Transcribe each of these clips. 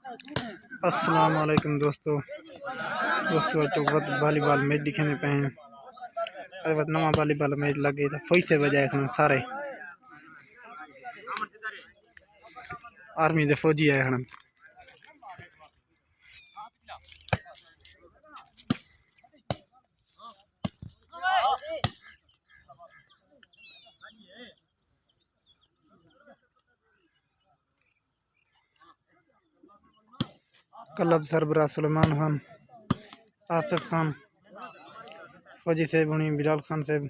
अस्सलाम वालेकुम दोस्तों आज तो बहुत वॉलीबॉल मैच दिखाने पे हैं। अरे बहुत नवा वॉलीबॉल मैच लगे थे फई से बजाए सारे आर्मी दे फौजी आए हैं। क्लब सरबराह सुलेमान खान, आसिफ खान, फौजी साहब उनी, बिलाल खान साहब,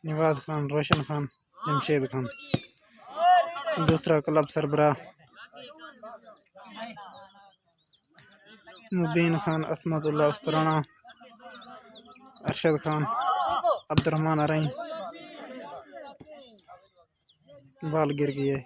नवाज खान, रोशन खान, जमशेद खान। दूसरा क्लब सरबराह मुबीन खान, असमतुल्लाह उस्तराना, अरशद खान, अब्दुर्रहमान अरई। बाल गिर गई है।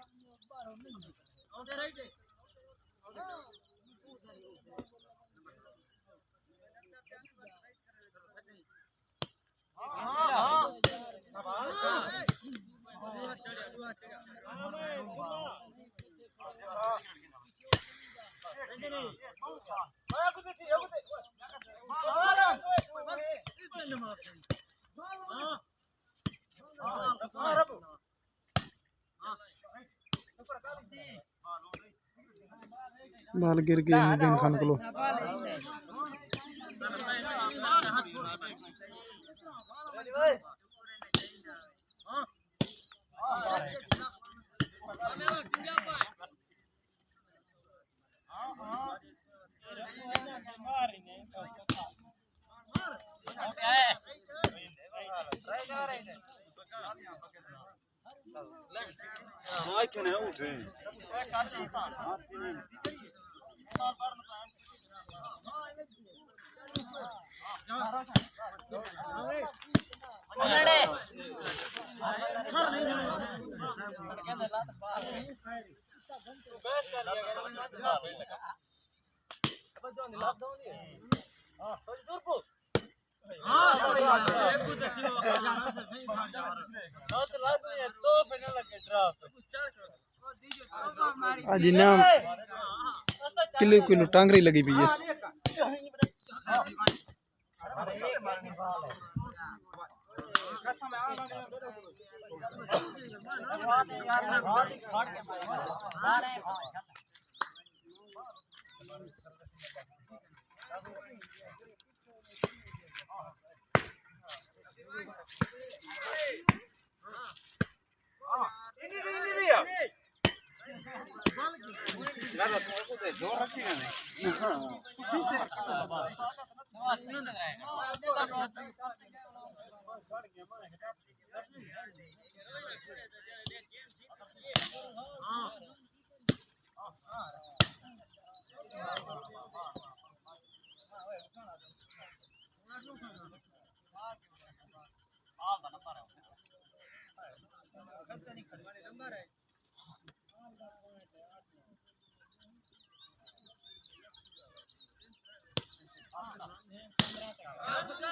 बाल गिर गए मुबीन खान को। आज इनाम किलो किलो टांगरी लगी हुई है।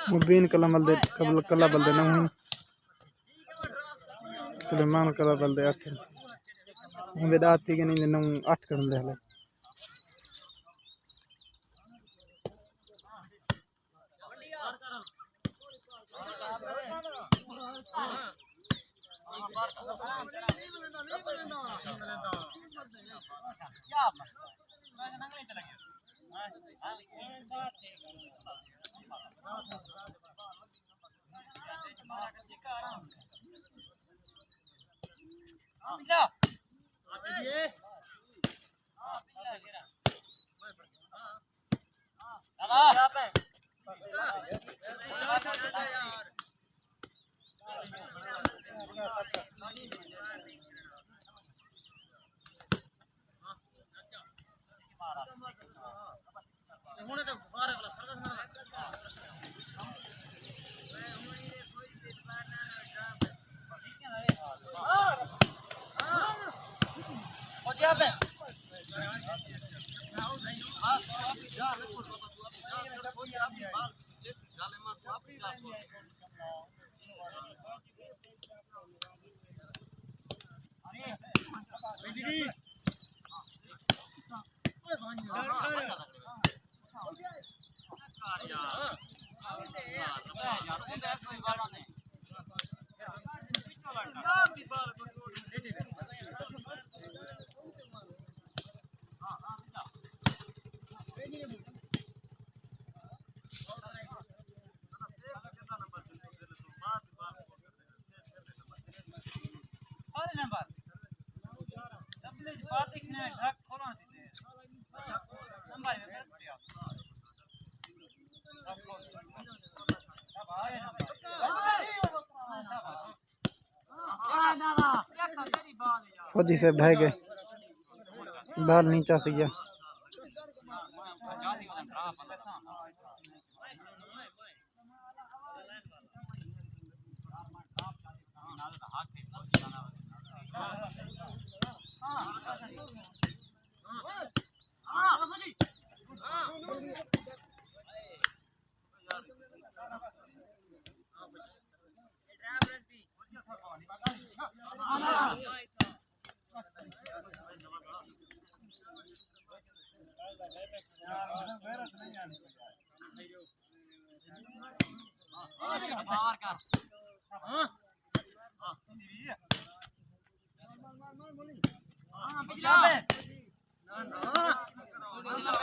मुबीन कला बल दे 9 सुलेमान कला बल दे 8 मुंबे दाती के नहीं 9 8 कर दे हले। फौजी से भाग गए, बाल नीचा से गया।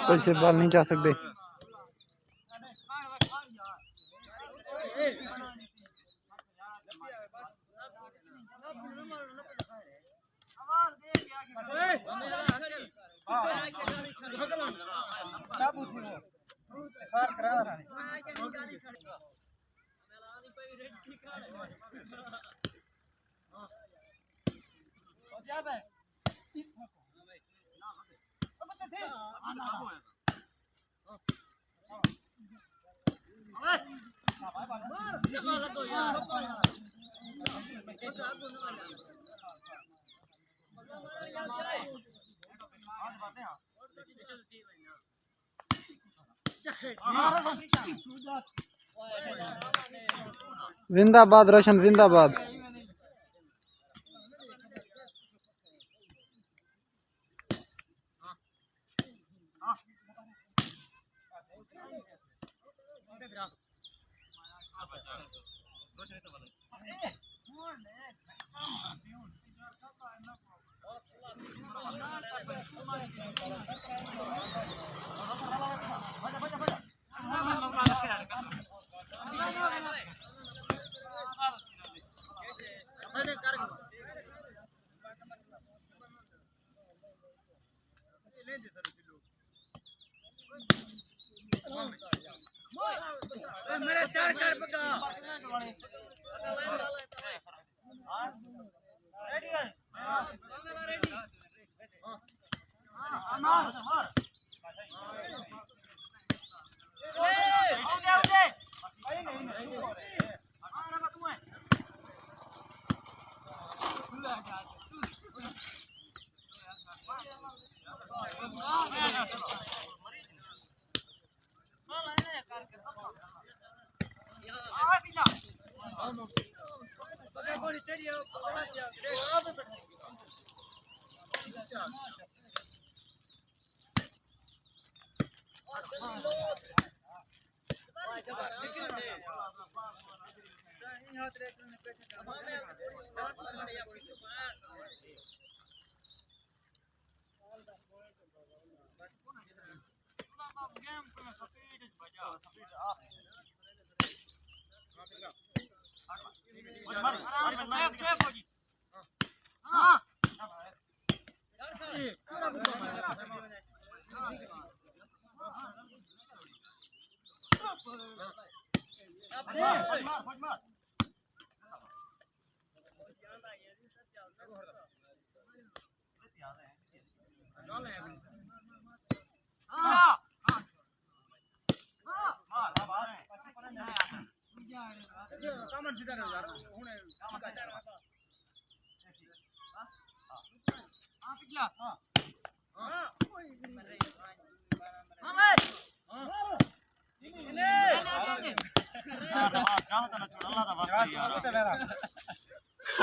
कोई से बाल नहीं जा सकते। जिंदाबाद रोशन, जिंदाबाद। मेरे चार कर पका रेडी है रेडी मार मार हो गया भाई नहीं मार मत तू है खुला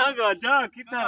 जा जा कितना